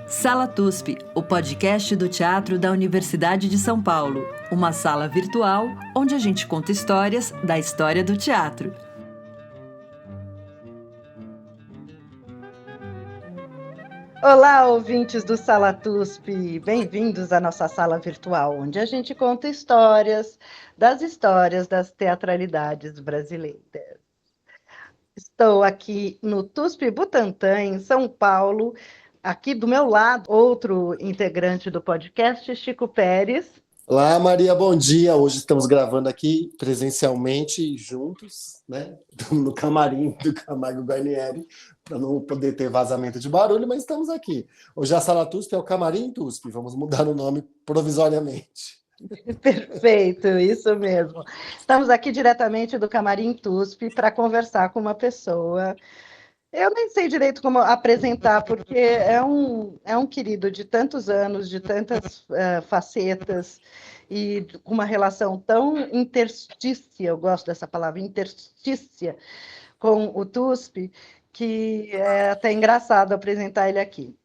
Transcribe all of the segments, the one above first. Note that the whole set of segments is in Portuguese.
Sala TUSP, o podcast do teatro da Universidade de São Paulo. Uma sala virtual onde a gente conta histórias da história do teatro. Olá, ouvintes do Sala TUSP, bem-vindos à nossa sala virtual, onde a gente conta histórias das teatralidades brasileiras. Estou aqui no TUSP Butantã, em São Paulo. Aqui do meu lado, outro integrante do podcast, Chico Pérez. Olá, Maria, bom dia. Hoje estamos gravando aqui presencialmente, juntos, né? No camarim do Camargo Guarnieri, para não poder ter vazamento de barulho, mas estamos aqui. Hoje a Sala TUSP é o Camarim TUSP, vamos mudar o nome provisoriamente. Perfeito, isso mesmo. Estamos aqui diretamente do Camarim TUSP para conversar com uma pessoa. Eu nem sei direito como apresentar, porque é um querido de tantos anos, de tantas facetas, e com uma relação tão interstícia, eu gosto dessa palavra, interstícia, com o TUSP, que é até engraçado apresentar ele aqui.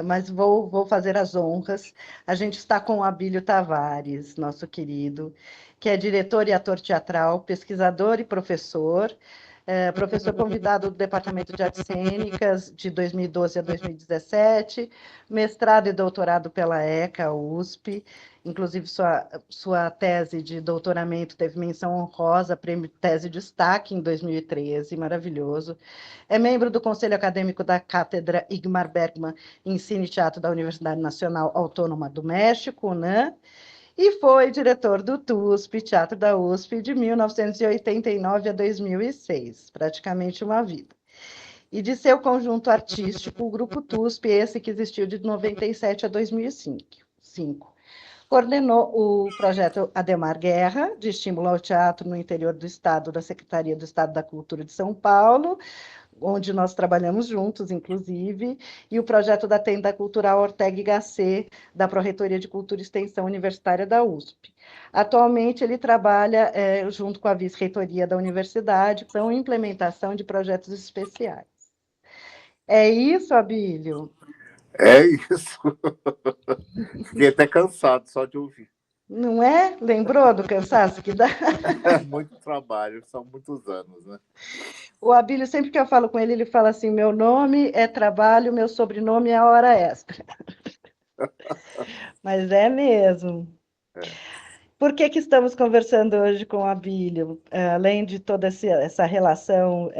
Mas vou fazer as honras. A gente está com o Abílio Tavares, nosso querido, que é diretor e ator teatral, pesquisador e professor, professor convidado do Departamento de Artes Cênicas de 2012 a 2017, mestrado e doutorado pela ECA, USP, inclusive sua tese de doutoramento teve menção honrosa, prêmio Tese de Destaque em 2013, maravilhoso. É membro do Conselho Acadêmico da Cátedra Igmar Bergman Ensino e Teatro da Universidade Nacional Autônoma do México, UNAM, e foi diretor do TUSP, Teatro da USP, de 1989 a 2006, praticamente uma vida. E de seu conjunto artístico, o Grupo TUSP, esse que existiu de 97 a 2005. Coordenou o projeto Ademar Guerra, de estímulo ao teatro no interior do Estado, da Secretaria do Estado da Cultura de São Paulo, onde nós trabalhamos juntos, inclusive, e o projeto da Tenda Cultural Ortega y Gasset, da Pró-Reitoria de Cultura e Extensão Universitária da USP. Atualmente, ele trabalha junto com a Vice-Reitoria da Universidade, com implementação de projetos especiais. É isso, Abílio? É isso. Fiquei até cansado só de ouvir. Não é? Lembrou do cansaço que dá? É muito trabalho, são muitos anos, né? O Abílio, sempre que eu falo com ele fala assim, meu nome é trabalho, meu sobrenome é hora extra. Mas é mesmo. Por que estamos conversando hoje com o Abílio? Além de toda essa relação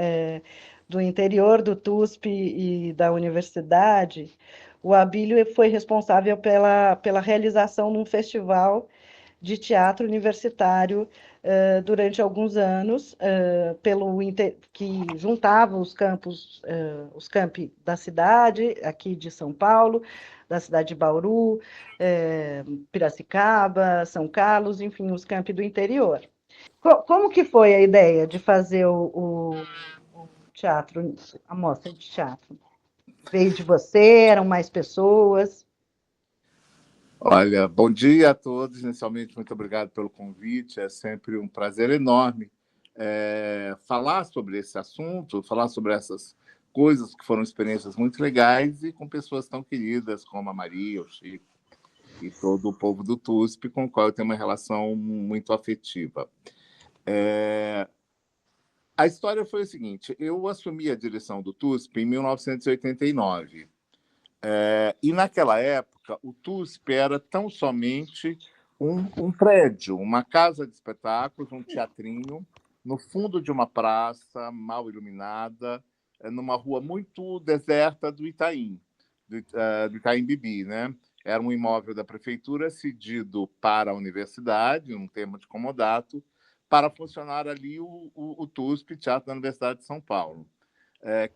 do interior do TUSP e da universidade, o Abílio foi responsável pela realização de um festival de teatro universitário durante alguns anos, que juntava os campi da cidade, aqui de São Paulo, da cidade de Bauru, Piracicaba, São Carlos, enfim, os campi do interior. Como que foi a ideia de fazer o teatro, a mostra de teatro? Veio de você, eram mais pessoas? Olha, bom dia a todos. Inicialmente, muito obrigado pelo convite. É sempre um prazer enorme falar sobre esse assunto, falar sobre essas coisas que foram experiências muito legais e com pessoas tão queridas como a Maria, o Chico e todo o povo do TUSP, com o qual eu tenho uma relação muito afetiva. A história foi o seguinte: eu assumi a direção do TUSP em 1989. E naquela época, o TUSP era tão somente um prédio, uma casa de espetáculos, um teatrinho, no fundo de uma praça mal iluminada, numa rua muito deserta do Itaim, do Itaim Bibi, né? Era um imóvel da prefeitura cedido para a universidade, um termo de comodato, para funcionar ali o TUSP, Teatro da Universidade de São Paulo,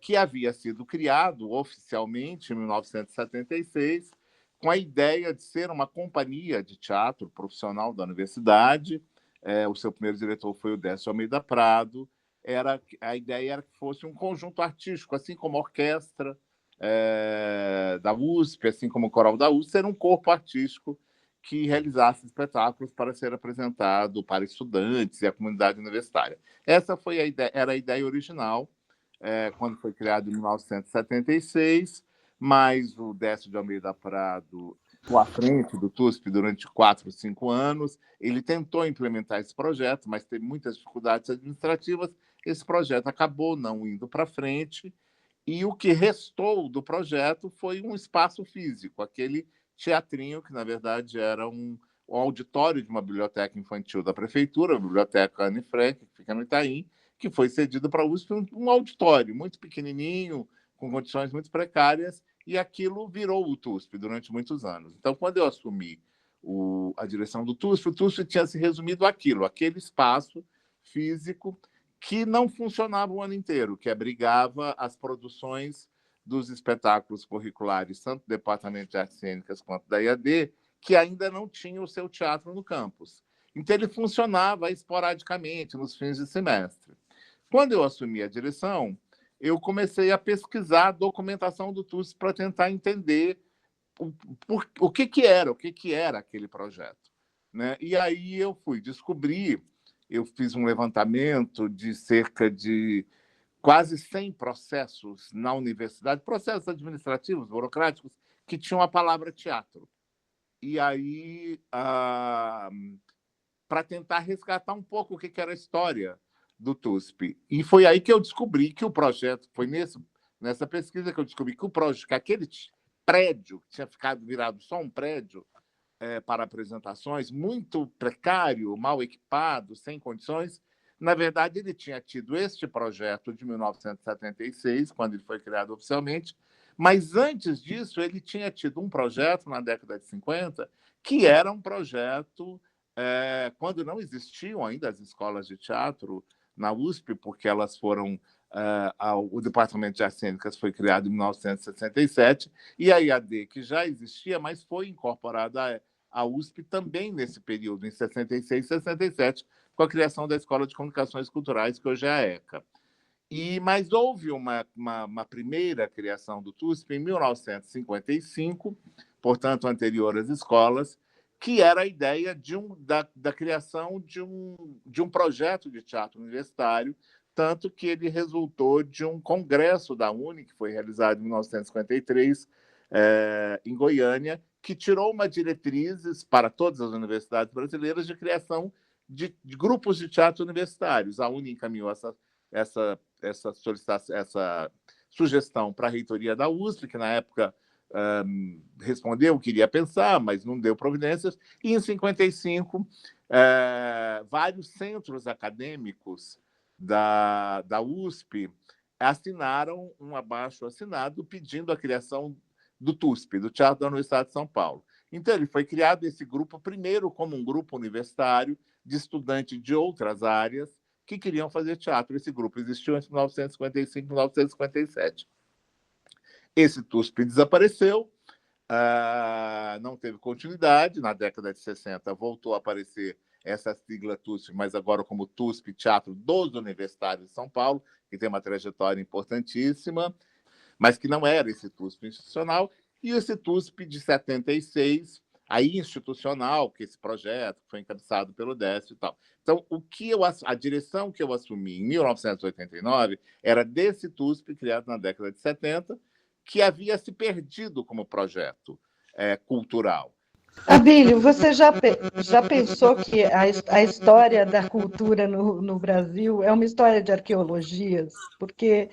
que havia sido criado oficialmente em 1976, com a ideia de ser uma companhia de teatro profissional da universidade. O seu primeiro diretor foi o Décio Almeida Prado. A ideia era que fosse um conjunto artístico, assim como a orquestra da USP, assim como o coral da USP, ser um corpo artístico que realizasse espetáculos para ser apresentado para estudantes e a comunidade universitária. Essa era a ideia original, quando foi criado em 1976, mas o Décio de Almeida Prado ficou à frente do TUSP durante 4, 5 anos. Ele tentou implementar esse projeto, mas teve muitas dificuldades administrativas. Esse projeto acabou não indo para frente, e o que restou do projeto foi um espaço físico, aquele teatrinho que, na verdade, era um auditório de uma biblioteca infantil da prefeitura, a Biblioteca Anne Frank, que fica no Itaim, que foi cedido para a USP, um auditório muito pequenininho, com condições muito precárias, e aquilo virou o TUSP durante muitos anos. Então, quando eu assumi a direção do TUSP, o TUSP tinha se resumido àquilo, aquele espaço físico que não funcionava o ano inteiro, que abrigava as produções dos espetáculos curriculares, tanto do Departamento de Artes Cênicas quanto da IAD, que ainda não tinha o seu teatro no campus. Então, ele funcionava esporadicamente, nos fins de semestre. Quando eu assumi a direção, eu comecei a pesquisar a documentação do TUSP para tentar entender o que era aquele projeto, né? E aí eu fui descobrir, eu fiz um levantamento de cerca de quase 100 processos na universidade, processos administrativos, burocráticos, que tinham a palavra teatro. E aí, para tentar resgatar um pouco o que era a história do TUSP. E foi aí que eu descobri que o projeto, foi nessa pesquisa que eu descobri que que aquele prédio, que tinha ficado virado só um prédio para apresentações, muito precário, mal equipado, sem condições, na verdade, ele tinha tido este projeto de 1976, quando ele foi criado oficialmente, mas antes disso, ele tinha tido um projeto na década de 50, que era um projeto quando não existiam ainda as escolas de teatro na USP, porque elas foram. O Departamento de Artes Cênicas foi criado em 1967, e a IAD, que já existia, mas foi incorporada à USP também nesse período, em 66 e 67, com a criação da Escola de Comunicações Culturais, que hoje é a ECA. Mas houve uma primeira criação do TUSP em 1955, portanto, anterior às escolas, que era a ideia da criação de um projeto de teatro universitário, tanto que ele resultou de um congresso da UNE, que foi realizado em 1953, em Goiânia, que tirou uma diretrizes para todas as universidades brasileiras de criação de grupos de teatro universitários. A UNE encaminhou essa sugestão para a reitoria da USP, que na época respondeu, queria pensar, mas não deu providências, e em 55, vários centros acadêmicos da USP assinaram um abaixo-assinado pedindo a criação do TUSP, do Teatro da Universidade de São Paulo. Então, ele foi criado esse grupo, primeiro como um grupo universitário de estudantes de outras áreas que queriam fazer teatro. Esse grupo existiu entre 1955 e 1957. Esse TUSP desapareceu, não teve continuidade. Na década de 60 voltou a aparecer essa sigla TUSP, mas agora como TUSP, Teatro dos Universitários de São Paulo, que tem uma trajetória importantíssima, mas que não era esse TUSP institucional. E esse TUSP de 76, aí institucional, que esse projeto foi encabeçado pelo Décio e tal. Então, a direção que eu assumi em 1989 era desse TUSP, criado na década de 70, que havia se perdido como projeto cultural. Abílio, você já pensou que a história da cultura no Brasil é uma história de arqueologias? Porque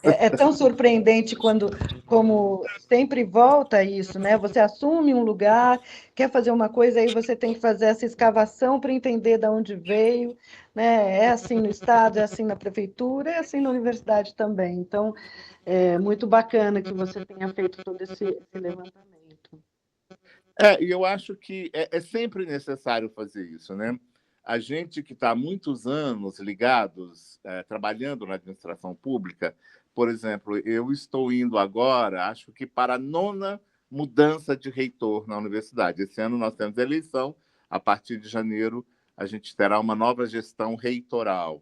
é tão surpreendente como sempre volta isso, né? Você assume um lugar, quer fazer uma coisa, aí você tem que fazer essa escavação para entender de onde veio, né? É assim no Estado, é assim na prefeitura, é assim na universidade também. Então, é muito bacana que você tenha feito todo esse levantamento. E eu acho que é sempre necessário fazer isso, né? A gente que está há muitos anos ligados, trabalhando na administração pública, por exemplo, eu estou indo agora, acho que para a 9ª mudança de reitor na universidade. Esse ano nós temos eleição, a partir de janeiro a gente terá uma nova gestão reitoral.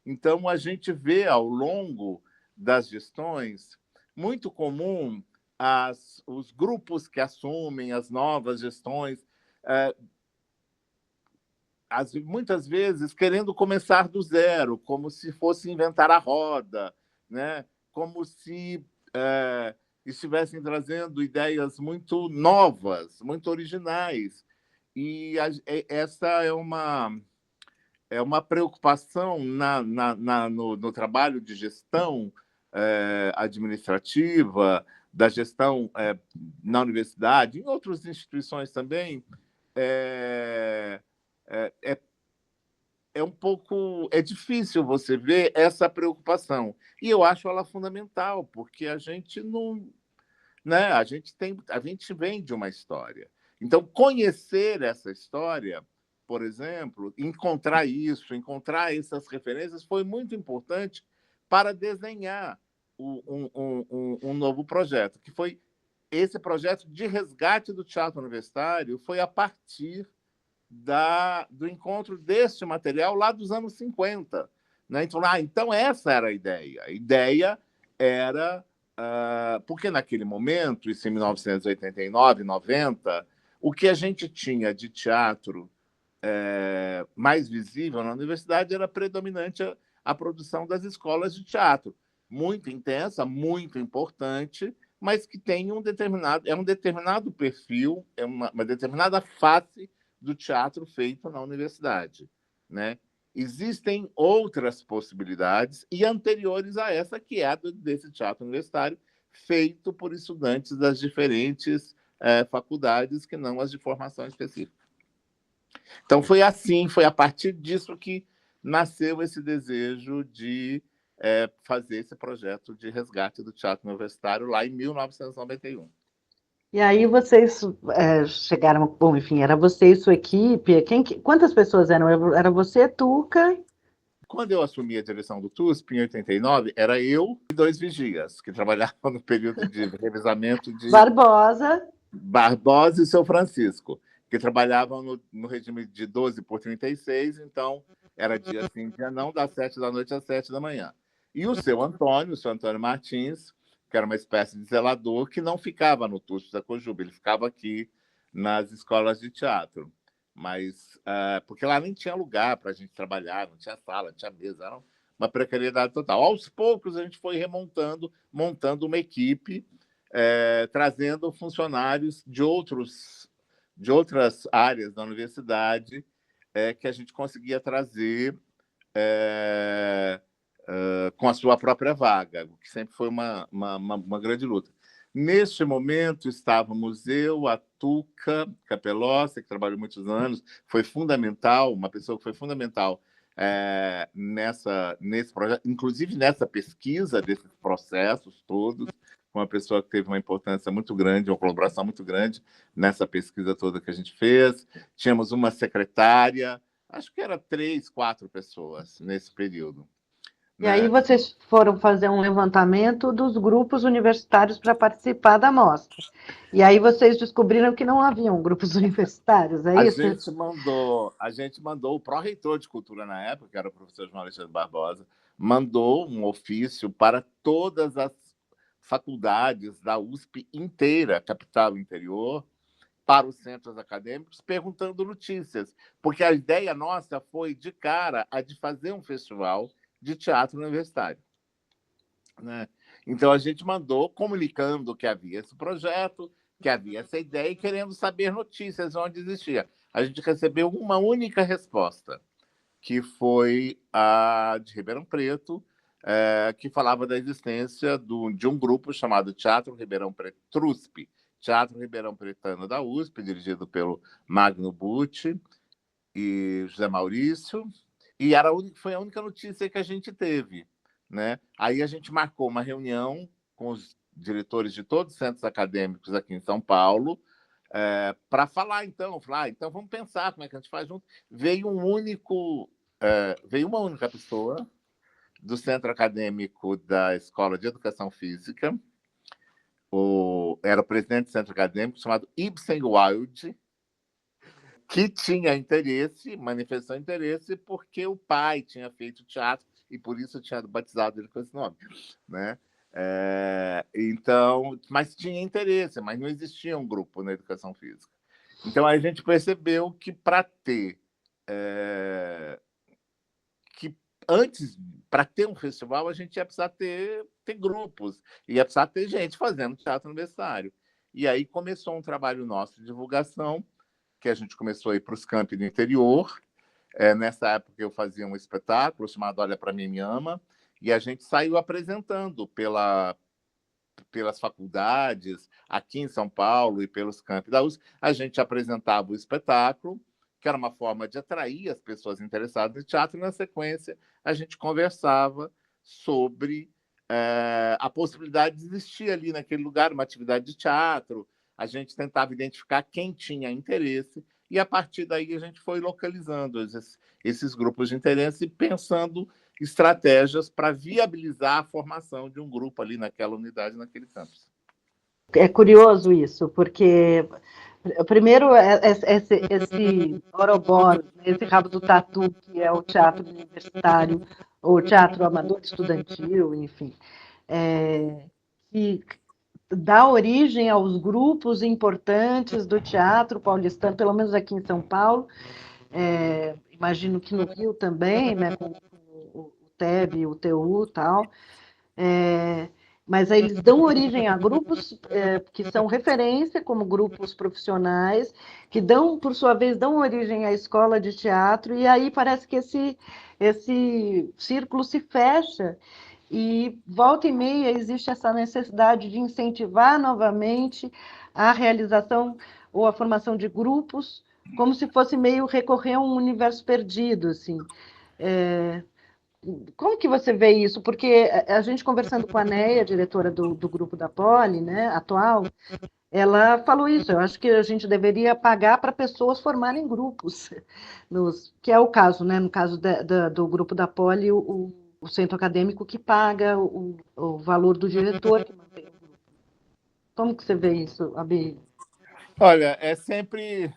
Então, a gente vê ao longo das gestões, muito comum os grupos que assumem as novas gestões, muitas vezes querendo começar do zero, como se fosse inventar a roda, né? Como se estivessem trazendo ideias muito novas, muito originais. E essa é uma preocupação no trabalho de gestão administrativa, da gestão na universidade, em outras instituições também, é, é, é um pouco difícil você ver essa preocupação. E eu acho ela fundamental, porque a gente não, né? A gente vem de uma história. Então, conhecer essa história, por exemplo, encontrar essas referências foi muito importante para desenhar um novo projeto, que foi esse projeto de resgate do teatro universitário, foi a partir do encontro deste material lá dos anos 50. Né? Então, essa era a ideia. A ideia era porque naquele momento, isso em 1989, 90, o que a gente tinha de teatro mais visível na universidade era predominante a produção das escolas de teatro, muito intensa, muito importante, mas que tem um determinado perfil, uma determinada face do teatro feito na universidade, né? Existem outras possibilidades e anteriores a essa, que é a desse teatro universitário, feito por estudantes das diferentes faculdades, que não as de formação específica. Então, foi a partir disso que nasceu esse desejo de fazer esse projeto de resgate do teatro universitário lá em 1991. E aí vocês chegaram, bom, enfim, era você e sua equipe, quantas pessoas eram? Era você, Tuca? Quando eu assumi a direção do TUSP, em 89, era eu e 2 vigias, que trabalhavam no período de revezamento de Barbosa e seu Francisco, que trabalhavam no regime de 12 por 36, então era dia sim, dia não, das 7 da noite às 7 da manhã. E o seu Antônio Martins, que era uma espécie de zelador, que não ficava no TUSP da Cojuba, ele ficava aqui nas escolas de teatro. Mas porque lá nem tinha lugar para a gente trabalhar, não tinha sala, não tinha mesa, era uma precariedade total. Aos poucos a gente foi montando uma equipe, trazendo funcionários de outras áreas da universidade, que a gente conseguia trazer com a sua própria vaga, o que sempre foi uma grande luta. Neste momento, estávamos eu, a Tuca Capelossi, que trabalhou muitos anos, foi fundamental, uma pessoa que foi fundamental nesse projeto, inclusive nessa pesquisa desses processos todos, uma pessoa que teve uma importância muito grande, uma colaboração muito grande nessa pesquisa toda que a gente fez. Tínhamos uma secretária, acho que era 3, 4 pessoas nesse período. E aí vocês foram fazer um levantamento dos grupos universitários para participar da mostra. E aí vocês descobriram que não haviam grupos universitários, é isso? A gente mandou o pró-reitor de cultura na época, que era o professor João Alexandre Barbosa, mandou um ofício para todas as faculdades da USP inteira, capital e interior, para os centros acadêmicos, perguntando notícias, porque a ideia nossa foi, de cara, a de fazer um festival de teatro universitário. Né? Então, a gente mandou comunicando que havia esse projeto, que havia essa ideia e querendo saber notícias onde existia. A gente recebeu uma única resposta, que foi a de Ribeirão Preto, que falava da existência de um grupo chamado Teatro Ribeirão Preto, TRUSP, Teatro Ribeirão Pretano da USP, dirigido pelo Magno Bucci e José Maurício, e foi a única notícia que a gente teve. Né? Aí a gente marcou uma reunião com os diretores de todos os centros acadêmicos aqui em São Paulo, para falar, então vamos pensar como é que a gente faz junto. Veio uma única pessoa do centro acadêmico da Escola de Educação Física, era o presidente do centro acadêmico, chamado Ibsen Wild, que tinha interesse, manifestou interesse, porque o pai tinha feito teatro e por isso tinha batizado ele com esse nome, né? Então, mas tinha interesse, mas não existia um grupo na educação física. Então, a gente percebeu que para ter um festival, a gente ia precisar ter ter grupos, ia precisar ter gente fazendo teatro universitário. E aí começou um trabalho nosso de divulgação, que a gente começou a ir para os campi do interior. Nessa época eu fazia um espetáculo chamado Olha Pra Mim Me Ama, e a gente saiu apresentando pelas faculdades, aqui em São Paulo e pelos campi da USP, a gente apresentava o espetáculo, que era uma forma de atrair as pessoas interessadas em teatro, e na sequência a gente conversava sobre a possibilidade de existir ali naquele lugar uma atividade de teatro, a gente tentava identificar quem tinha interesse, e a partir daí a gente foi localizando esses grupos de interesse e pensando estratégias para viabilizar a formação de um grupo ali naquela unidade, naquele campus. É curioso isso, porque primeiro esse Ouroboros, esse rabo do tatu, que é o teatro universitário, ou teatro amador estudantil, enfim, que dá origem aos grupos importantes do teatro paulistano, pelo menos aqui em São Paulo, imagino que no Rio também, né, com o TEB, o TU e tal, mas aí eles dão origem a grupos que são referência, como grupos profissionais, que dão, por sua vez, dão origem à escola de teatro, e aí parece que esse círculo se fecha, e volta e meia existe essa necessidade de incentivar novamente a realização ou a formação de grupos, como se fosse meio recorrer a um universo perdido, assim. Como que você vê isso? Porque a gente conversando com a Neia, diretora do grupo da Poli, né, atual, ela falou isso. Eu acho que a gente deveria pagar para pessoas formarem grupos, que é o caso, né? No caso do grupo da Poli, o centro acadêmico que paga o valor do diretor que mantém o grupo. Como que você vê isso, Abi? Olha, é sempre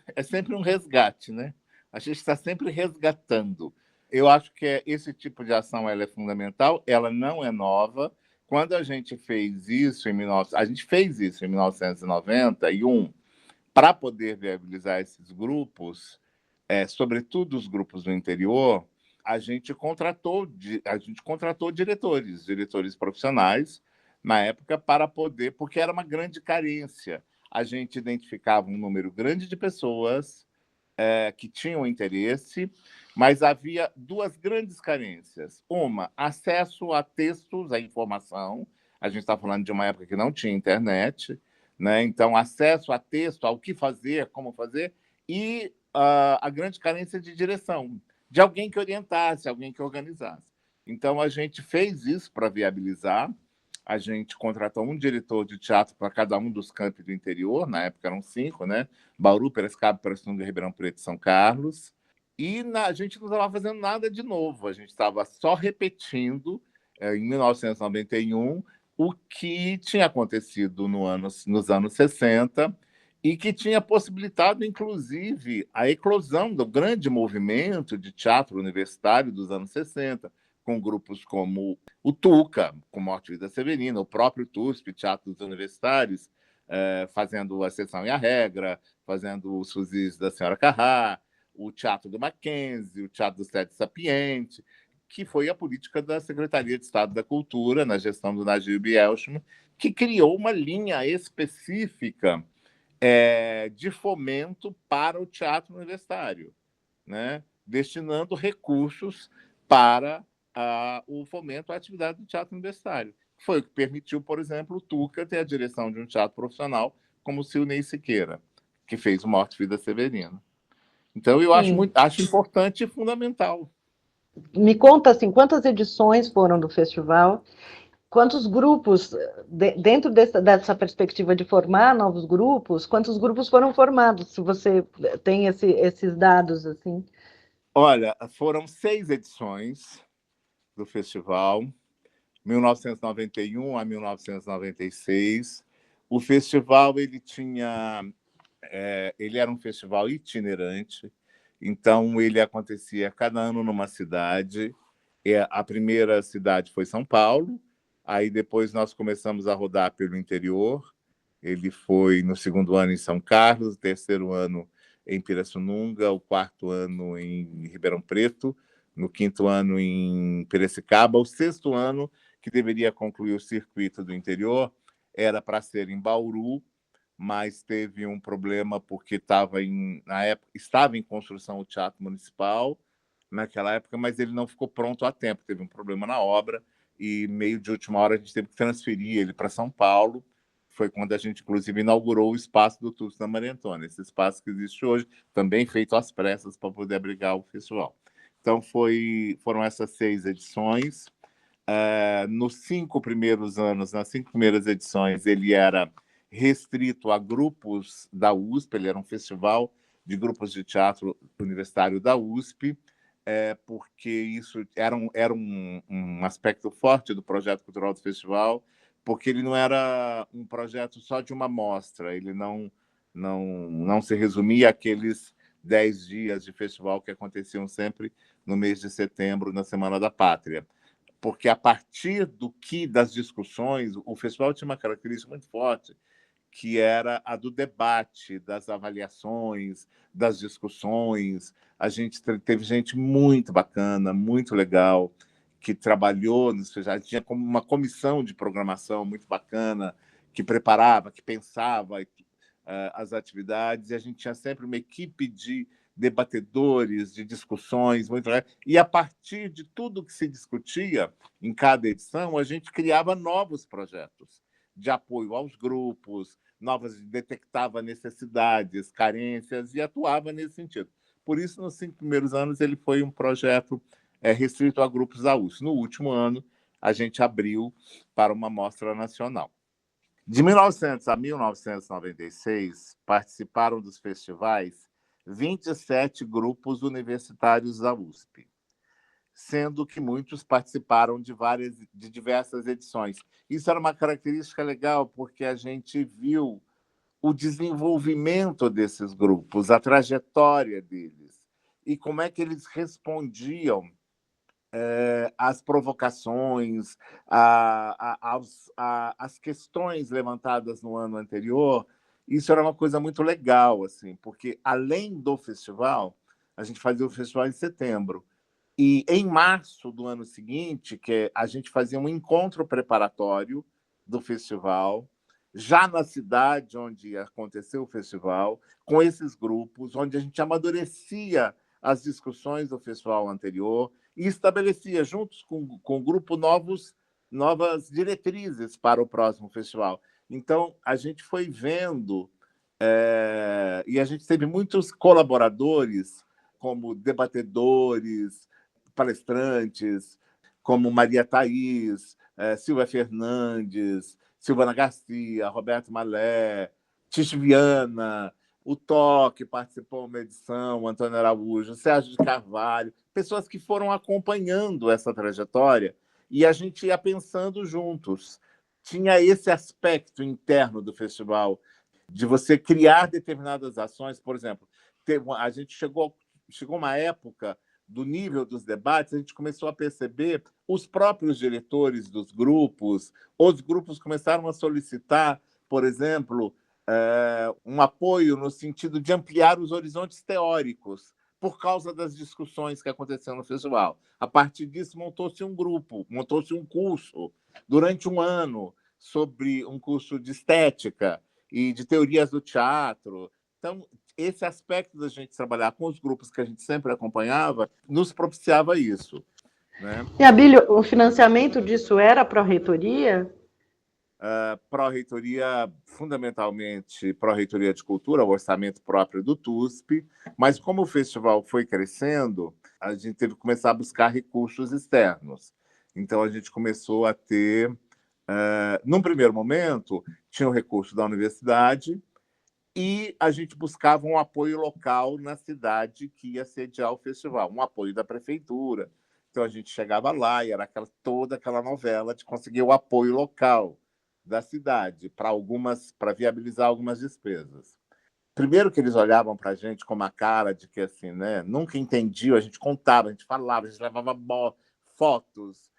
um resgate, né? A gente está sempre resgatando. Eu acho que esse tipo de ação ela é fundamental, ela não é nova. Quando a gente fez isso a gente fez isso em 1991 para poder viabilizar esses grupos, sobretudo os grupos do interior, a gente contratou diretores profissionais na época para poder, porque era uma grande carência. A gente identificava um número grande de pessoas que tinham interesse, mas havia duas grandes carências. Uma, acesso a textos, a informação. A gente está falando de uma época que não tinha internet, né? Então, acesso a texto, ao que fazer, como fazer, e a grande carência de direção, de alguém que orientasse, alguém que organizasse. Então, a gente fez isso para viabilizar. A gente contratou um diretor de teatro para cada um dos campi do interior, na época eram 5, né? Bauru, Piracicaba, Pirassununga, Ribeirão Preto e São Carlos. E a gente não estava fazendo nada de novo, a gente estava só repetindo, em 1991, o que tinha acontecido nos anos 60 e que tinha possibilitado, inclusive, a eclosão do grande movimento de teatro universitário dos anos 60, com grupos como o Tuca, com Morte e Vida Severina, o próprio TUSP, Teatro dos Universitários, fazendo a Exceção e a Regra, fazendo os Fuzis da Senhora Carrá, o Teatro do Mackenzie, o Teatro do Sete Sapiente, que foi a política da Secretaria de Estado da Cultura, na gestão do Najib Elchman, que criou uma linha específica de fomento para o teatro universitário, né? Destinando recursos para o fomento à atividade do teatro universitário. Foi o que permitiu, por exemplo, o Tuca ter a direção de um teatro profissional como o Silnei Siqueira, que fez o Morte e Vida Severina. Então, eu acho importante e fundamental. Me conta, assim, quantas edições foram do festival? Quantos grupos, dentro dessa perspectiva de formar novos grupos, quantos grupos foram formados? Se você tem esses dados, assim. Olha, foram 6 edições do festival, 1991 a 1996. O festival ele era um festival itinerante, então ele acontecia cada ano numa cidade. A primeira cidade foi São Paulo, aí depois nós começamos a rodar pelo interior. Ele foi no segundo ano em São Carlos, terceiro ano em Pirassununga, o quarto ano em Ribeirão Preto, no quinto ano em Piracicaba, o sexto ano que deveria concluir o circuito do interior, era para ser em Bauru, mas teve um problema porque na época estava em construção o Teatro Municipal naquela época, mas ele não ficou pronto a tempo, teve um problema na obra e meio de última hora a gente teve que transferir ele para São Paulo. Foi quando a gente, inclusive, inaugurou o espaço do TUS da Maria Antônia, esse espaço que existe hoje, também feito às pressas para poder abrigar o festival. Então, foram essas 6 edições. Nos 5 primeiros anos, nas 5 primeiras edições, ele era restrito a grupos da USP, ele era um festival de grupos de teatro universitário da USP, porque isso era um aspecto forte do projeto cultural do festival, porque ele não era um projeto só de uma mostra, ele não se resumia àqueles 10 dias de festival que aconteciam sempre no mês de setembro, na Semana da Pátria. Porque, a partir das discussões, o festival tinha uma característica muito forte, que era a do debate, das avaliações, das discussões. A gente teve gente muito bacana, muito legal, que trabalhou nos festivais, tinha como uma comissão de programação muito bacana, que preparava, que pensava as atividades, e a gente tinha sempre uma equipe de debatedores, de discussões muito legais. E, a partir de tudo que se discutia em cada edição, a gente criava novos projetos de apoio aos grupos, detectava necessidades, carências e atuava nesse sentido. Por isso, nos 5 primeiros anos, ele foi um projeto restrito a grupos da USP. No último ano, a gente abriu para uma mostra nacional. De 1900 a 1996, participaram dos festivais 27 grupos universitários da USP, sendo que muitos participaram de diversas edições. Isso era uma característica legal, porque a gente viu o desenvolvimento desses grupos, a trajetória deles, e como é que eles respondiam às provocações, às questões levantadas no ano anterior. Isso era uma coisa muito legal, assim, porque, além do festival, a gente fazia o festival em setembro, e em março do ano seguinte, a gente fazia um encontro preparatório do festival, já na cidade onde aconteceu o festival, com esses grupos, onde a gente amadurecia as discussões do festival anterior e estabelecia, juntos com o grupo, novas diretrizes para o próximo festival. Então, a gente foi vendo, e a gente teve muitos colaboradores, como debatedores, palestrantes, como Maria Thaís, Silvia Fernandes, Silvana Garcia, Roberto Malé, Tish Viana, o Toque participou de uma edição, o Antônio Araújo, o Sérgio de Carvalho, pessoas que foram acompanhando essa trajetória e a gente ia pensando juntos. Tinha esse aspecto interno do festival, de você criar determinadas ações. Por exemplo, a gente chegou uma época do nível dos debates, a gente começou a perceber os próprios diretores dos grupos, os grupos começaram a solicitar, por exemplo, um apoio no sentido de ampliar os horizontes teóricos, por causa das discussões que aconteceram no festival. A partir disso, montou-se um grupo, montou-se um curso, durante um ano, sobre um curso de estética e de teorias do teatro. Então, esse aspecto da gente trabalhar com os grupos que a gente sempre acompanhava nos propiciava isso, né? E, Abílio, o financiamento disso era a Pró-Reitoria? Pró-Reitoria, fundamentalmente Pró-Reitoria de Cultura, o orçamento próprio do TUSP, mas como o festival foi crescendo, a gente teve que começar a buscar recursos externos. Então, a gente começou a ter, num primeiro momento, tinha o recurso da universidade, e a gente buscava um apoio local na cidade que ia sediar o festival, um apoio da prefeitura. Então, a gente chegava lá e era toda aquela novela de conseguir o apoio local da cidade para viabilizar algumas despesas. Primeiro que eles olhavam para a gente com uma cara de que, assim, né, nunca entendiam, a gente contava, a gente falava, a gente levava fotos,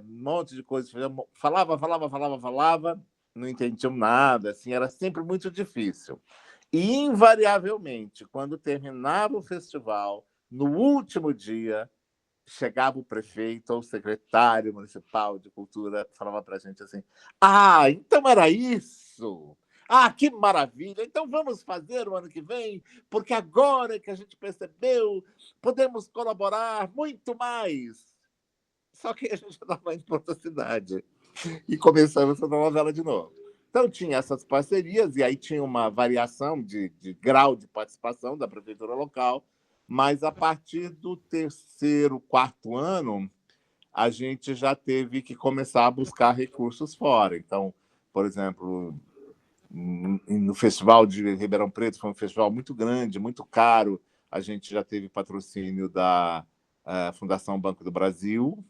um monte de coisas, falava, não entendiam nada, assim, era sempre muito difícil. E, invariavelmente, quando terminava o festival, no último dia, chegava o prefeito ou o secretário municipal de cultura, falava para a gente assim: ah, então era isso! Ah, que maravilha! Então vamos fazer o ano que vem, porque agora que a gente percebeu, podemos colaborar muito mais. Só que a gente estava indo para outra cidade e começamos essa novela de novo. Então tinha essas parcerias, e aí tinha uma variação de grau de participação da prefeitura local, mas a partir do terceiro, quarto ano, a gente já teve que começar a buscar recursos fora. Então, por exemplo, no Festival de Ribeirão Preto, foi um festival muito grande, muito caro, a gente já teve patrocínio da Fundação Banco do Brasil.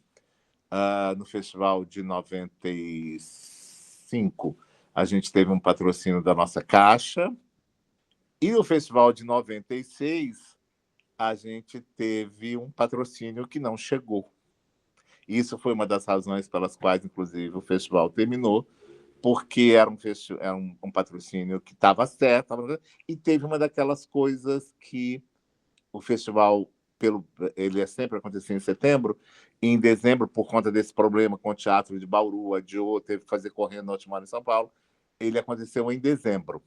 No Festival de 95, a gente teve um patrocínio da nossa Caixa. E no Festival de 96, a gente teve um patrocínio que não chegou. Isso foi uma das razões pelas quais, inclusive, o festival terminou, porque era um patrocínio que estava certo, e teve uma daquelas coisas que o festival, ele é sempre acontecido em setembro, e em dezembro, por conta desse problema com o Teatro de Bauru, adiou, teve que fazer correndo na última hora em São Paulo, ele aconteceu em dezembro.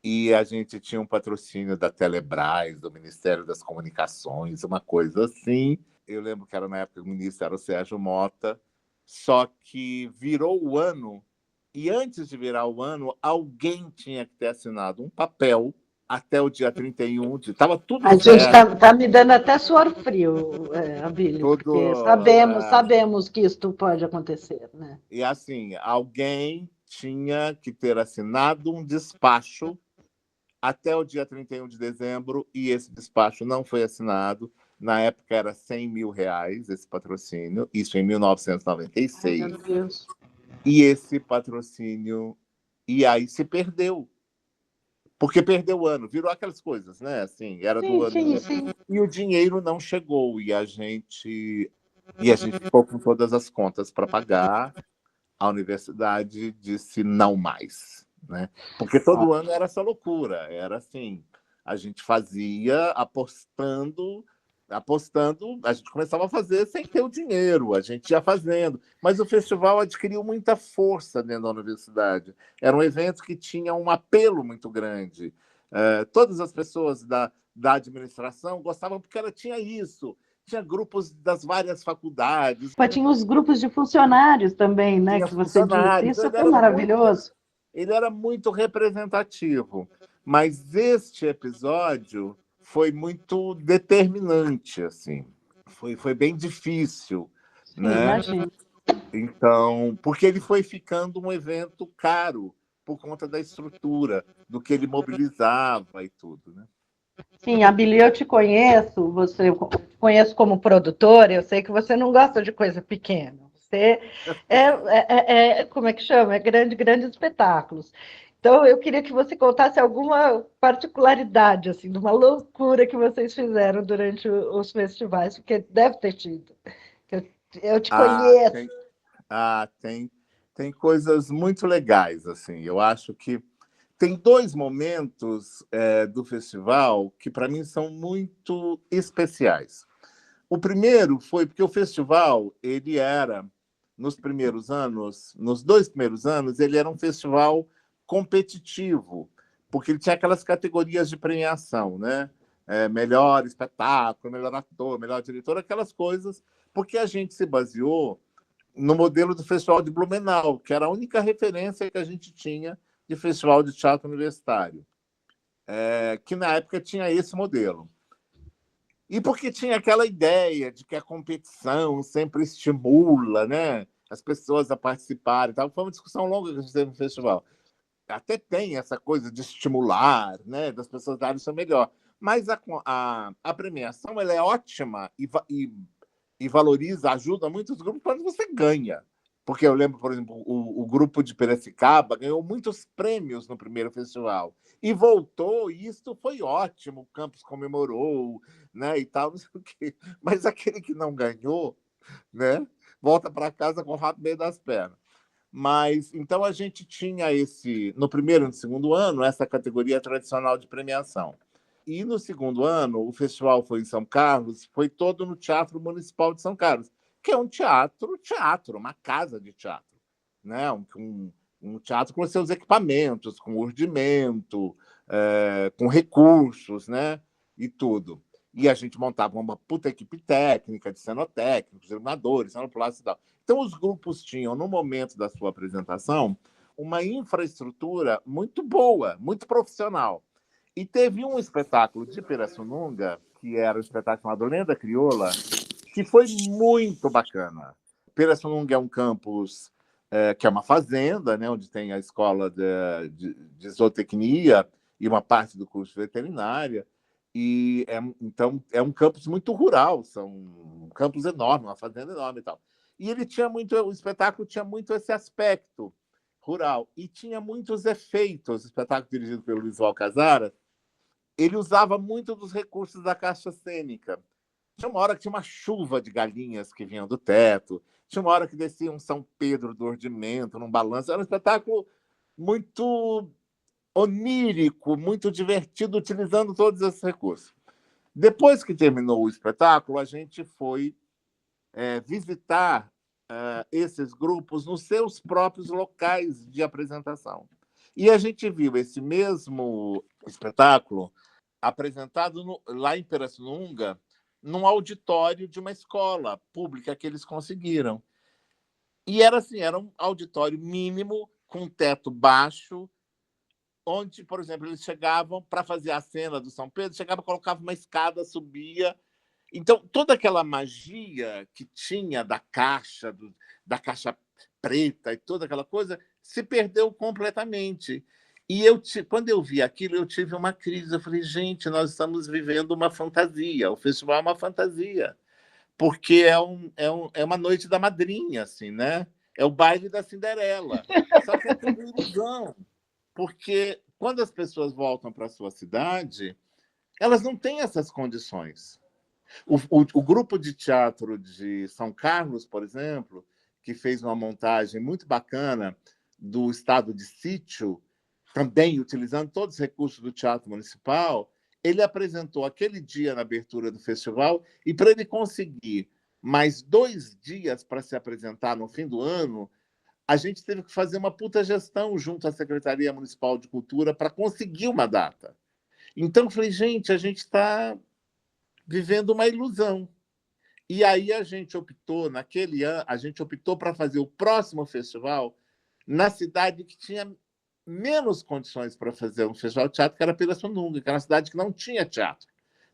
E a gente tinha um patrocínio da Telebrás, do Ministério das Comunicações, uma coisa assim. Eu lembro que era na época que o ministro era o Sérgio Mota, só que virou o ano, e antes de virar o ano, alguém tinha que ter assinado um papel até o dia 31, estava tudo A gente certo. está me dando até suor frio, Abílio, porque sabemos que isto pode acontecer, né? E assim, alguém tinha que ter assinado um despacho até o dia 31 de dezembro, e esse despacho não foi assinado. Na época era R$100 mil esse patrocínio, isso em 1996. Ai, meu Deus. E esse patrocínio, e aí se perdeu, porque perdeu o ano, virou aquelas coisas, né? Assim, era do ano. Sim. E o dinheiro não chegou, e a gente ficou com todas as contas para pagar. A universidade disse não mais, né? Porque todo ano era essa loucura, era assim, a gente fazia apostando, a gente começava a fazer sem ter o dinheiro, a gente ia fazendo, mas o festival adquiriu muita força dentro da universidade. Era um evento que tinha um apelo muito grande. Todas as pessoas da administração gostavam porque ela tinha isso. Tinha grupos das várias faculdades. Mas tinha os grupos de funcionários também, né? Tinha Que você disse. Isso é tão maravilhoso. Ele era muito representativo. Mas este episódio foi muito determinante, assim. Foi bem difícil, Sim, né? imagino. Então, porque ele foi ficando um evento caro por conta da estrutura, do que ele mobilizava e tudo, né? Sim, Abílio, eu te conheço, conheço como produtora, eu sei que você não gosta de coisa pequena. Você como é que chama? É grandes espetáculos. Então, eu queria que você contasse alguma particularidade, assim, de uma loucura que vocês fizeram durante os festivais, porque deve ter tido. Eu te conheço. Tem coisas muito legais, assim. Eu acho que tem dois momentos do festival que, para mim, são muito especiais. O primeiro foi porque o festival, ele era, nos dois primeiros anos, ele era um festival competitivo, porque ele tinha aquelas categorias de premiação, né? Melhor espetáculo, melhor ator, melhor diretor, aquelas coisas, porque a gente se baseou no modelo do Festival de Blumenau, que era a única referência que a gente tinha de festival de teatro universitário, que na época tinha esse modelo. E porque tinha aquela ideia de que a competição sempre estimula, né, as pessoas a participarem. Foi uma discussão longa que a gente teve no festival. Até tem essa coisa de estimular, né, das pessoas darem o seu melhor. Mas a premiação ela é ótima e valoriza, ajuda muitos grupos quando você ganha. Porque eu lembro, por exemplo, o grupo de Piracicaba ganhou muitos prêmios no primeiro festival. E voltou, e isso foi ótimo. O campus comemorou, né, e tal, não sei o quê. Mas aquele que não ganhou, né, volta para casa com o rabo no meio das pernas. Mas, então, a gente tinha no primeiro e no segundo ano, essa categoria tradicional de premiação. E no segundo ano, o festival foi em São Carlos, foi todo no Teatro Municipal de São Carlos, que é um teatro, uma casa de teatro, né? Um teatro com seus equipamentos, com urdimento, com recursos, né? E tudo. E a gente montava uma puta equipe técnica, de cenotécnicos, iluminadores, cenoplastas e tal. Então, os grupos tinham, no momento da sua apresentação, uma infraestrutura muito boa, muito profissional. E teve um espetáculo de Pirassununga, que era o espetáculo chamado Lenda Crioula, que foi muito bacana. Pirassununga é um campus que é uma fazenda, né, onde tem a escola de zootecnia e uma parte do curso de veterinária. E então é um campus muito rural, são um campus enorme, uma fazenda enorme e tal. E ele tinha muito, o espetáculo tinha muito esse aspecto rural e tinha muitos efeitos. O espetáculo dirigido pelo Luiz Alcazara, ele usava muito dos recursos da Caixa Cênica. Tinha uma hora que tinha uma chuva de galinhas que vinham do teto, tinha uma hora que descia um São Pedro do Ordimento num balanço. Era um espetáculo muito onírico, muito divertido, utilizando todos esses recursos. Depois que terminou o espetáculo, a gente foi visitar esses grupos nos seus próprios locais de apresentação. E a gente viu esse mesmo espetáculo apresentado lá em Pirassununga, num auditório de uma escola pública que eles conseguiram. E era assim, era um auditório mínimo, com teto baixo, onde, por exemplo, eles chegavam para fazer a cena do São Pedro, chegava, colocava uma escada, subia. Então, toda aquela magia que tinha da caixa preta e toda aquela coisa, se perdeu completamente. E quando eu vi aquilo, eu tive uma crise. Eu falei, gente, nós estamos vivendo uma fantasia. O festival é uma fantasia, porque é uma noite da madrinha, assim, né? É o baile da Cinderela. Só que é tudo ilusão, porque quando as pessoas voltam para a sua cidade, elas não têm essas condições. O grupo de teatro de São Carlos, por exemplo, que fez uma montagem muito bacana do estado de sítio, também utilizando todos os recursos do Teatro Municipal, ele apresentou aquele dia na abertura do festival, e para ele conseguir mais 2 dias para se apresentar no fim do ano, a gente teve que fazer uma puta gestão junto à Secretaria Municipal de Cultura para conseguir uma data. Então, eu falei, gente, a gente está vivendo uma ilusão. E aí a gente optou, naquele ano, a gente optou para fazer o próximo festival na cidade que tinha menos condições para fazer um festival de teatro, que era Pirassununga, que era uma cidade que não tinha teatro,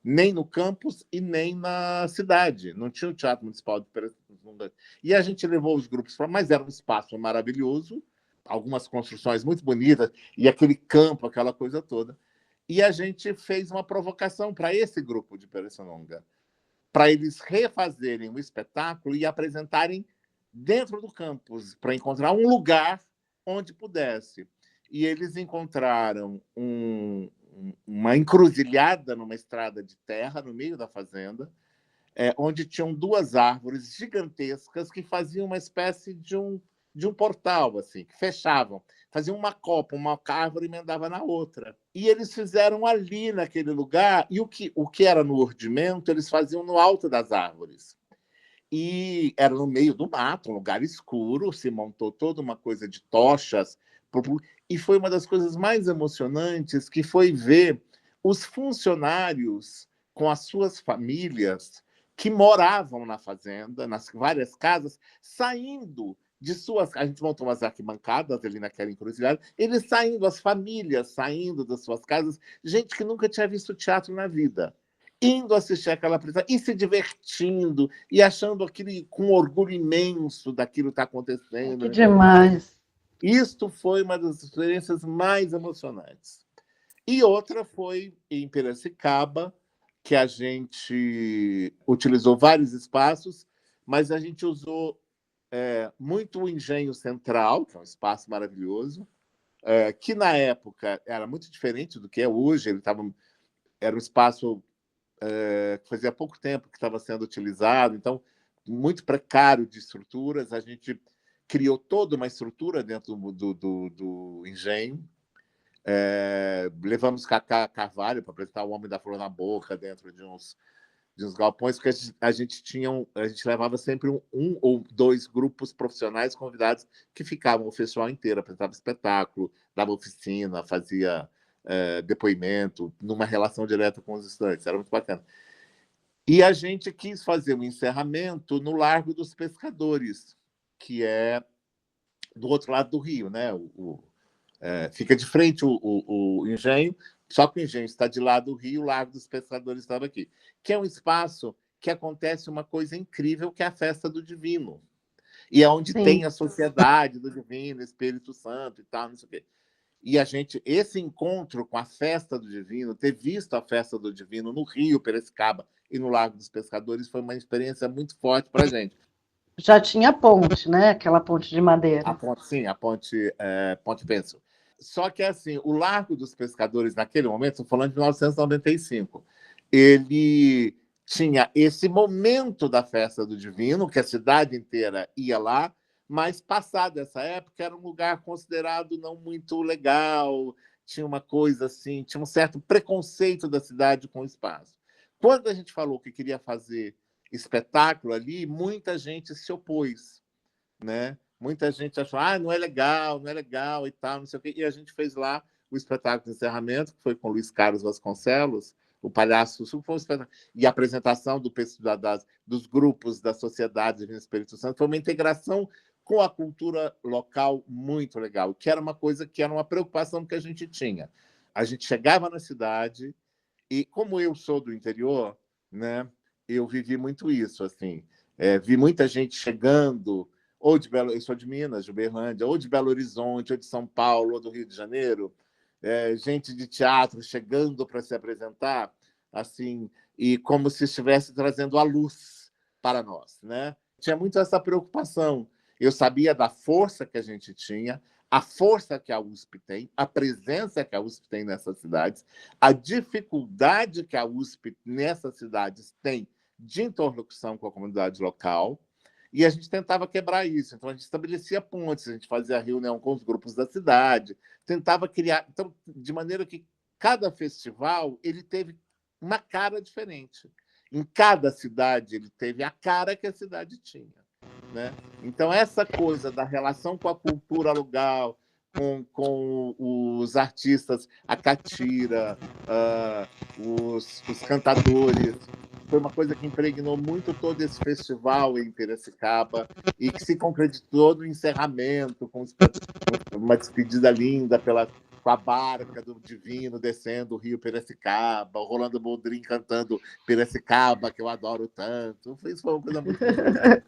nem no campus e nem na cidade. Não tinha o Teatro Municipal de Pirassununga. E a gente levou os grupos para, mas era um espaço maravilhoso, algumas construções muito bonitas, e aquele campo, aquela coisa toda. E a gente fez uma provocação para esse grupo de Pirassununga, para eles refazerem o espetáculo e apresentarem dentro do campus, para encontrar um lugar onde pudesse. E eles encontraram uma encruzilhada numa estrada de terra no meio da fazenda, onde tinham 2 árvores gigantescas que faziam uma espécie de um portal, assim, que fechavam. Faziam uma copa, uma árvore emendava na outra. E eles fizeram ali, naquele lugar, e o que era no urdimento, eles faziam no alto das árvores. E era no meio do mato, um lugar escuro, se montou toda uma coisa de tochas, e foi uma das coisas mais emocionantes, que foi ver os funcionários com as suas famílias que moravam na fazenda, nas várias casas, saindo de suas... A gente montou umas arquibancadas ali naquela encruzilhada, eles saindo, as famílias saindo das suas casas, gente que nunca tinha visto teatro na vida, indo assistir aquela apresentação e se divertindo e achando aquilo com orgulho imenso daquilo que está acontecendo. Que demais! Isto foi uma das experiências mais emocionantes. E outra foi em Piracicaba, que a gente utilizou vários espaços, mas a gente usou muito o Engenho Central, que é um espaço maravilhoso, que na época era muito diferente do que é hoje. Era um espaço que fazia pouco tempo que estava sendo utilizado, então muito precário de estruturas. A gente criou toda uma estrutura dentro do engenho, Levamos Cacá Carvalho para apresentar O Homem da Flor na Boca dentro de uns galpões, porque a gente levava sempre um ou dois grupos profissionais convidados que ficavam o festival inteiro, apresentava espetáculo, dava oficina, fazia depoimento, numa relação direta com os estudantes, era muito bacana. E a gente quis fazer um encerramento no Largo dos Pescadores, que é do outro lado do rio, né? Fica de frente o engenho, só que o engenho está de lado do rio, o Largo dos Pescadores estava aqui, que é um espaço que acontece uma coisa incrível, que é a Festa do Divino. E é onde tem a Sociedade do Divino, Espírito Santo e tal, não sei o quê. E esse encontro com a Festa do Divino, ter visto a Festa do Divino no Rio, Piracicaba e no Largo dos Pescadores, foi uma experiência muito forte para a gente. Já tinha ponte, né? Aquela ponte de madeira. A ponte Pêncil. Só que, assim, o Largo dos Pescadores, naquele momento, estou falando de 1995, ele tinha esse momento da Festa do Divino, que a cidade inteira ia lá, mas, passada essa época, era um lugar considerado não muito legal, tinha uma coisa assim, tinha um certo preconceito da cidade com o espaço. Quando a gente falou que queria fazer espetáculo ali, muita gente se opôs, né? Muita gente achou, não é legal e tal, não sei o quê. E a gente fez lá o espetáculo de encerramento, que foi com o Luiz Carlos Vasconcelos, o Palhaço Sul, foi um espetáculo, e a apresentação dos grupos da Sociedade do Espírito Santo, foi uma integração com a cultura local muito legal, que era uma coisa que era uma preocupação que a gente tinha. A gente chegava na cidade e, como eu sou do interior, né, eu vivi muito isso, assim, vi muita gente chegando, eu sou de Minas, de Uberlândia, ou de Belo Horizonte, ou de São Paulo, ou do Rio de Janeiro, gente de teatro chegando para se apresentar, assim, e como se estivesse trazendo a luz para nós, né? Tinha muito essa preocupação. Eu sabia da força que a gente tinha, a força que a USP tem, a presença que a USP tem nessas cidades, a dificuldade que a USP nessas cidades tem de interlocução com a comunidade local, e a gente tentava quebrar isso. Então, a gente estabelecia pontes, a gente fazia reunião com os grupos da cidade, tentava criar... Então, de maneira que cada festival ele teve uma cara diferente. Em cada cidade, ele teve a cara que a cidade tinha, né? Então, essa coisa da relação com a cultura local, com os artistas, a catira, os cantadores, foi uma coisa que impregnou muito todo esse festival em Piracicaba e que se concretizou no encerramento, com uma despedida linda com a barca do Divino descendo o rio Piracicaba, o Rolando Boldrin cantando Piracicaba, que eu adoro tanto. Isso foi uma coisa muito bonita.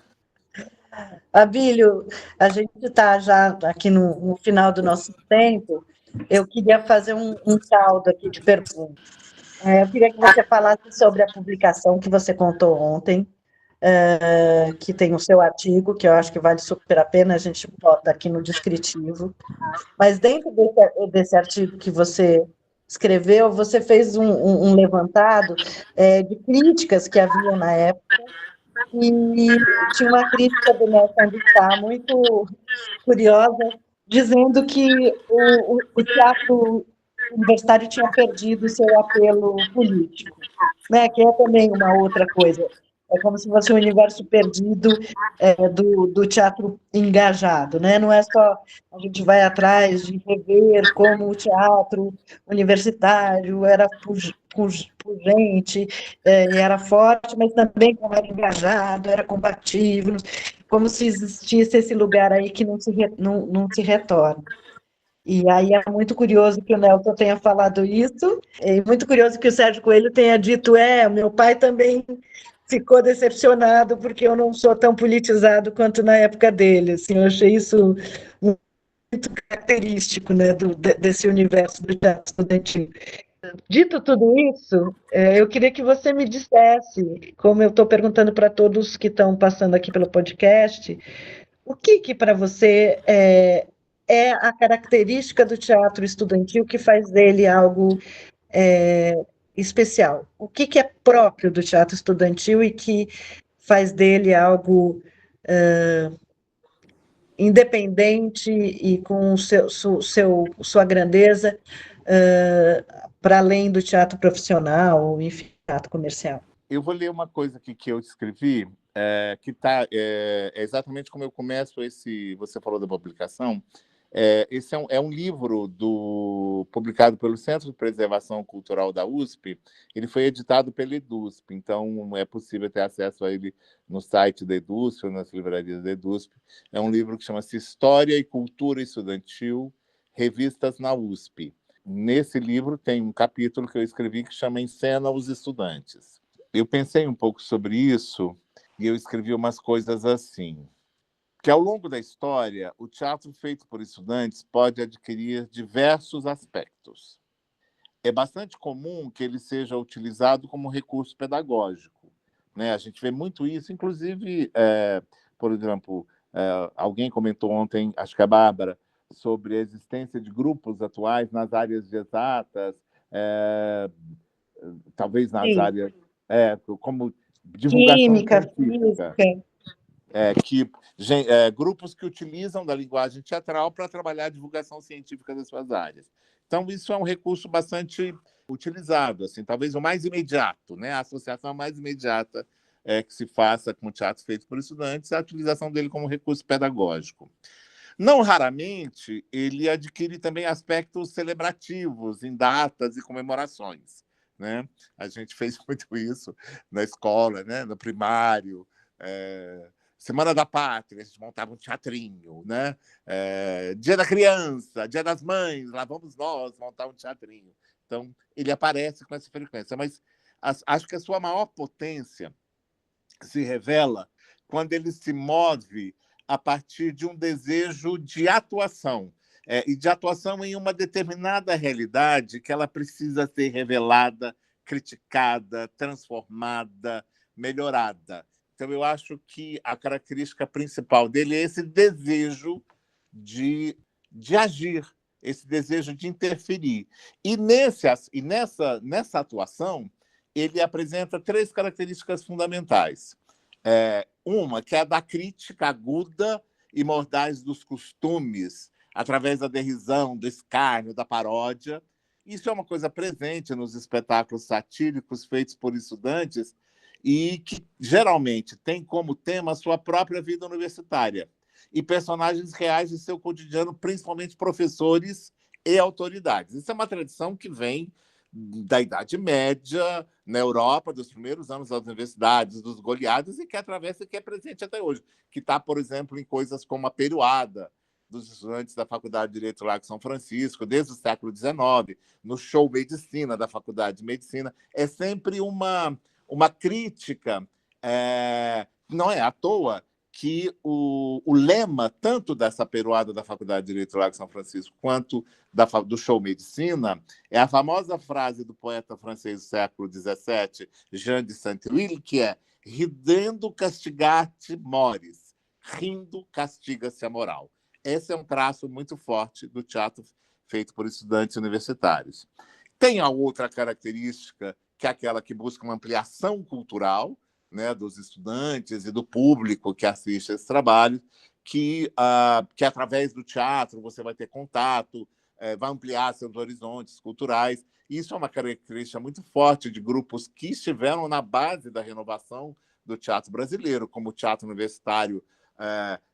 Abílio, a gente está já aqui no final do nosso tempo. Eu queria fazer um saldo aqui de perguntas. Eu queria que você falasse sobre a publicação que você contou ontem, que tem o seu artigo, que eu acho que vale super a pena, a gente bota aqui no descritivo. Mas dentro desse artigo que você escreveu, você fez um levantado de críticas que haviam na época, e tinha uma crítica do Nelson Bittar muito curiosa, dizendo que o teatro universitário tinha perdido seu apelo político, né? Que é também uma outra coisa. É como se fosse um universo perdido do teatro engajado, né? Não é só a gente vai atrás de rever como o teatro universitário era pungente, era forte, mas também como era engajado, era compatível, como se existisse esse lugar aí que não se retorna. E aí é muito curioso que o Nelson tenha falado isso, e muito curioso que o Sérgio Coelho tenha dito, o meu pai também ficou decepcionado porque eu não sou tão politizado quanto na época dele. Assim, eu achei isso muito característico, né, desse universo do teatro estudantil. Dito tudo isso, eu queria que você me dissesse, como eu estou perguntando para todos que estão passando aqui pelo podcast, o que para você é a característica do teatro estudantil que faz dele algo especial? O que é próprio do teatro estudantil e que faz dele algo independente e com sua grandeza, para além do teatro profissional, enfim, teatro comercial? Eu vou ler uma coisa aqui que eu escrevi, que é exatamente como eu começo esse. Você falou da publicação. Esse é um livro publicado pelo Centro de Preservação Cultural da USP. Ele foi editado pela EDUSP, então é possível ter acesso a ele no site da EDUSP ou nas livrarias da EDUSP. É um livro que chama-se História e Cultura Estudantil, Revistas na USP. Nesse livro tem um capítulo que eu escrevi que chama Em Cena os Estudantes. Eu pensei um pouco sobre isso e eu escrevi umas coisas assim. Que ao longo da história, o teatro feito por estudantes pode adquirir diversos aspectos. É bastante comum que ele seja utilizado como recurso pedagógico, né? A gente vê muito isso, inclusive, por exemplo, alguém comentou ontem, acho que a Bárbara, sobre a existência de grupos atuais nas áreas de exatas, talvez nas Sim. áreas como divulgação Química, científica. física. Grupos que utilizam da linguagem teatral para trabalhar a divulgação científica das suas áreas. Então, isso é um recurso bastante utilizado, assim, talvez o mais imediato, né? A associação mais imediata que se faça com o teatro feito por estudantes é a utilização dele como recurso pedagógico. Não raramente, ele adquire também aspectos celebrativos em datas e comemorações, né? A gente fez muito isso na escola, né? No primário, Semana da Pátria, a gente montava um teatrinho, né? Dia da Criança, Dia das Mães, lá vamos nós montar um teatrinho. Então, ele aparece com essa frequência. Mas acho que a sua maior potência se revela quando ele se move a partir de um desejo de atuação, e de atuação em uma determinada realidade que ela precisa ser revelada, criticada, transformada, melhorada. Então, eu acho que a característica principal dele é esse desejo de agir, esse desejo de interferir. E nessa atuação, ele apresenta 3 características fundamentais. Uma, que é a da crítica aguda e mordaz dos costumes, através da derrisão, do escárnio, da paródia. Isso é uma coisa presente nos espetáculos satíricos feitos por estudantes e que, geralmente, tem como tema a sua própria vida universitária e personagens reais de seu cotidiano, principalmente professores e autoridades. Isso é uma tradição que vem da Idade Média, na Europa, dos primeiros anos das universidades, dos goleados, e que atravessa e que é presente até hoje, que está, por exemplo, em coisas como a peruada dos estudantes da Faculdade de Direito lá de São Francisco, desde o século XIX, no show Medicina da Faculdade de Medicina. É sempre uma crítica, não é à toa que o lema, tanto dessa peruada da Faculdade de Direito lá de São Francisco, quanto do show Medicina, é a famosa frase do poeta francês do século XVII, Jean de Saint-Ville, que é "Ridendo castigar-te mores, rindo castiga-se a moral". Esse é um traço muito forte do teatro feito por estudantes universitários. Tem a outra característica, que é aquela que busca uma ampliação cultural, né, dos estudantes e do público que assiste a esse trabalho, que através do teatro você vai ter contato, vai ampliar seus horizontes culturais. Isso é uma característica muito forte de grupos que estiveram na base da renovação do teatro brasileiro, como o Teatro Universitário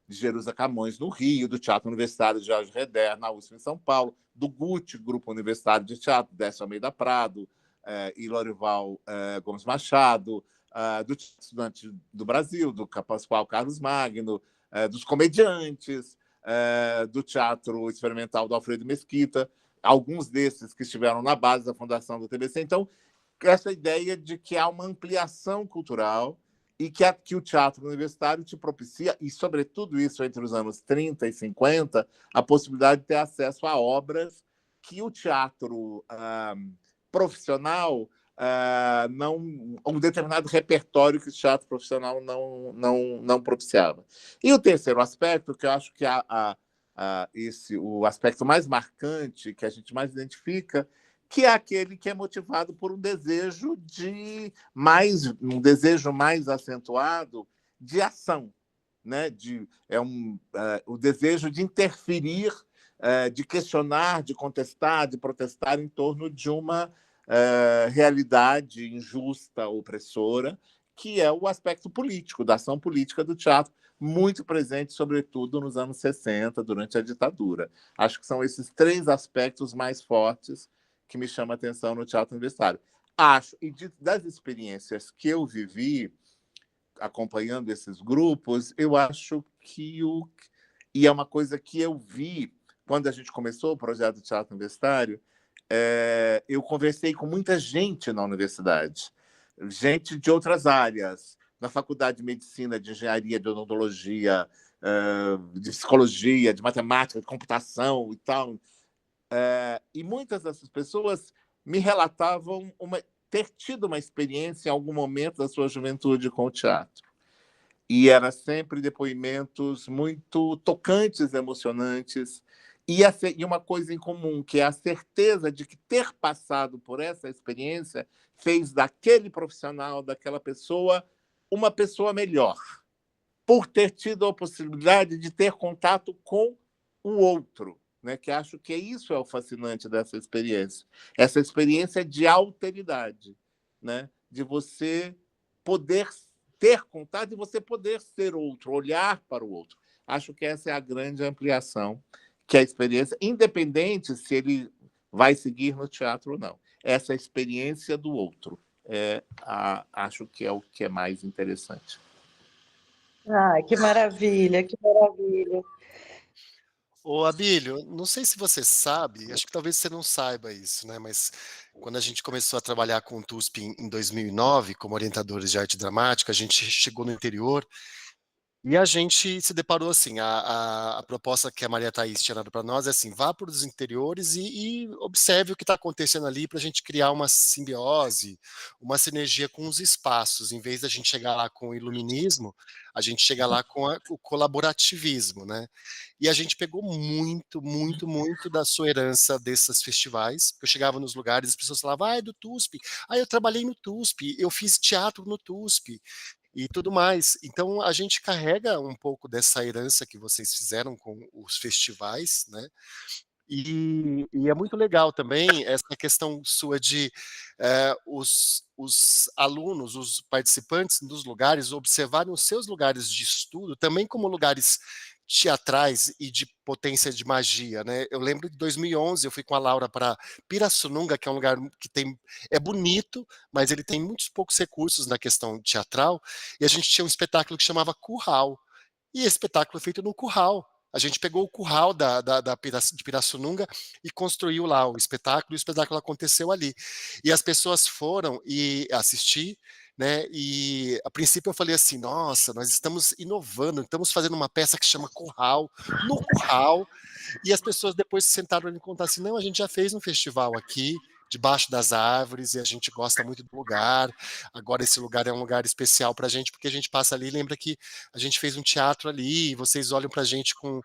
de Jerusa Camões, no Rio, do Teatro Universitário de Jorge Reder, na USP, em São Paulo, do GUT, Grupo Universitário de Teatro, Décio Almeida Prado e Lorival Gomes Machado, do Estudante do Brasil, do Pascoal Carlos Magno, dos comediantes, do Teatro Experimental do Alfredo Mesquita, alguns desses que estiveram na base da fundação do TBC. Então, essa ideia de que há uma ampliação cultural e que o teatro universitário te propicia, e sobretudo isso entre os anos 30 e 50, a possibilidade de ter acesso a obras que o teatro profissional um determinado repertório que o teatro profissional não propiciava. E o terceiro aspecto, que eu acho que o aspecto mais marcante, que a gente mais identifica, que é aquele que é motivado por um desejo mais acentuado de ação, né, o desejo de interferir, de questionar, de contestar, de protestar em torno de uma realidade injusta, opressora, que é o aspecto político, da ação política do teatro, muito presente, sobretudo, nos anos 60, durante a ditadura. Acho que são esses 3 aspectos mais fortes que me chamam a atenção no teatro universitário. Acho, e das experiências que eu vivi acompanhando esses grupos, eu acho que e é uma coisa que eu vi quando a gente começou o projeto de teatro universitário, eu conversei com muita gente na universidade, gente de outras áreas, na faculdade de medicina, de engenharia, de odontologia, de psicologia, de matemática, de computação e tal. E muitas dessas pessoas me relatavam ter tido uma experiência em algum momento da sua juventude com o teatro. E era sempre depoimentos muito tocantes, emocionantes, e uma coisa em comum, que é a certeza de que ter passado por essa experiência fez daquele profissional, daquela pessoa, uma pessoa melhor, por ter tido a possibilidade de ter contato com o outro, né? Que acho que isso é o fascinante dessa experiência. Essa experiência de alteridade, né? De você poder ter contato e você poder ser outro, olhar para o outro. Acho que essa é a grande ampliação que a experiência, independente se ele vai seguir no teatro ou não, essa experiência do outro, acho que é o que é mais interessante. Ah, que maravilha, que maravilha. Ô, Abílio, não sei se você sabe, acho que talvez você não saiba isso, né? Mas quando a gente começou a trabalhar com o TUSP em 2009, como orientadores de arte dramática, a gente chegou no interior e a gente se deparou assim, a proposta que a Maria Thaís tinha dado para nós é assim, vá para os interiores e observe o que está acontecendo ali para a gente criar uma simbiose, uma sinergia com os espaços, em vez da gente chegar lá com o iluminismo, a gente chega lá com o colaborativismo, né? E a gente pegou muito, muito, muito da sua herança desses festivais, porque eu chegava nos lugares, as pessoas falavam, é do TUSP, eu trabalhei no TUSP, eu fiz teatro no TUSP, e tudo mais. Então a gente carrega um pouco dessa herança que vocês fizeram com os festivais, né? E é muito legal também essa questão sua de os alunos, os participantes dos lugares observarem os seus lugares de estudo também como lugares teatrais e de potência de magia, né? Eu lembro de 2011, eu fui com a Laura para Pirassununga, que é um lugar que é bonito, mas ele tem muitos poucos recursos na questão teatral, e a gente tinha um espetáculo que chamava Curral, e esse espetáculo é feito no curral. A gente pegou o curral de Pirassununga e construiu lá o espetáculo, e o espetáculo aconteceu ali. E as pessoas foram e assistir, né? E a princípio eu falei assim, nossa, nós estamos inovando, estamos fazendo uma peça que chama Curral, no curral, e as pessoas depois se sentaram e me contaram assim, não, a gente já fez um festival aqui, debaixo das árvores, e a gente gosta muito do lugar. Agora esse lugar é um lugar especial para a gente, porque a gente passa ali e lembra que a gente fez um teatro ali, e vocês olham para a gente com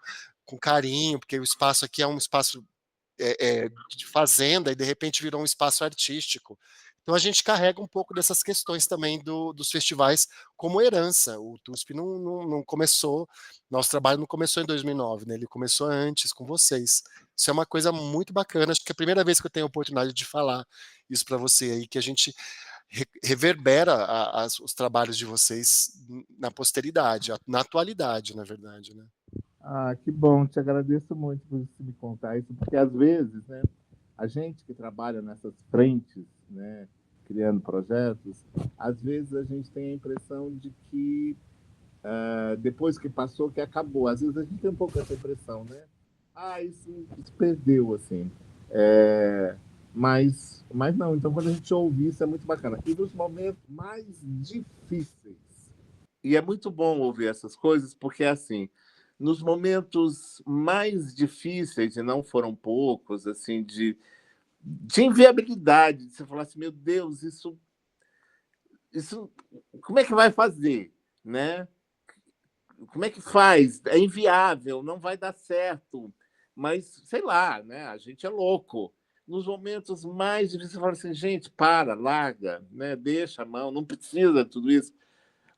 carinho, porque o espaço aqui é um espaço de fazenda, e de repente virou um espaço artístico. Então a gente carrega um pouco dessas questões também dos festivais como herança. O TUSP não começou, nosso trabalho não começou em 2009, né? Ele começou antes com vocês. Isso é uma coisa muito bacana, acho que é a primeira vez que eu tenho a oportunidade de falar isso para você aí, que a gente reverbera os trabalhos de vocês na posteridade, na atualidade, na verdade, né? Ah, que bom, te agradeço muito por você me contar isso, porque às vezes, né, a gente que trabalha nessas frentes, né, criando projetos, às vezes a gente tem a impressão de que depois que passou, que acabou. Às vezes a gente tem um pouco essa impressão, né? Isso perdeu, assim. Mas não, então quando a gente ouve isso é muito bacana. E nos momentos mais difíceis, e é muito bom ouvir essas coisas, porque assim, nos momentos mais difíceis, e não foram poucos, assim, de inviabilidade, de você falar assim, meu Deus, isso como é que vai fazer, né? Como é que faz? É inviável, não vai dar certo. Mas, sei lá, né? A gente é louco. Nos momentos mais difíceis, você fala assim, gente, larga, né? Deixa a mão, não precisa de tudo isso.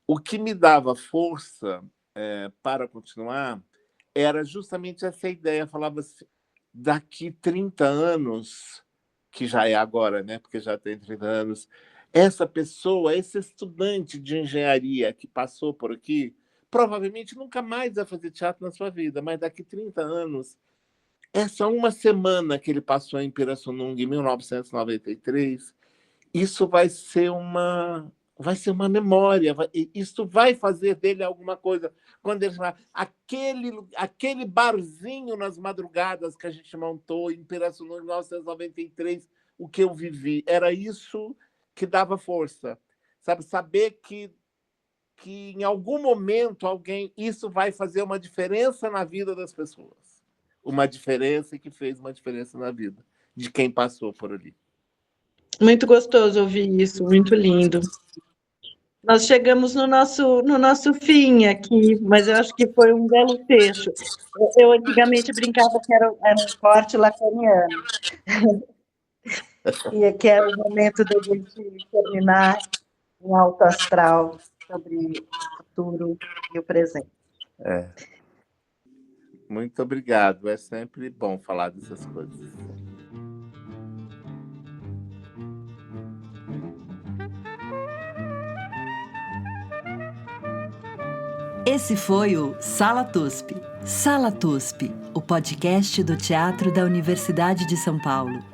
O que me dava força para continuar, era justamente essa ideia. Falava assim, daqui 30 anos, que já é agora, né? Porque já tem 30 anos, essa pessoa, esse estudante de engenharia que passou por aqui, provavelmente nunca mais vai fazer teatro na sua vida, mas daqui 30 anos, essa uma semana que ele passou em Pirassununga, em 1993, isso vai ser uma memória, isso vai fazer dele alguma coisa. Quando ele fala, aquele barzinho nas madrugadas que a gente montou em Pirassununga em 1993, o que eu vivi, era isso que dava força. Sabe? Saber que em algum momento isso vai fazer uma diferença na vida das pessoas. Uma diferença que fez uma diferença na vida de quem passou por ali. Muito gostoso ouvir isso, muito lindo. Nós chegamos no nosso fim aqui, mas eu acho que foi um belo fecho. Eu antigamente brincava que era um corte lacaniano, e que era o momento da gente terminar em alto astral sobre o futuro e o presente. Muito obrigado, é sempre bom falar dessas coisas. Esse foi o Sala TUSP. Sala TUSP, o podcast do Teatro da Universidade de São Paulo.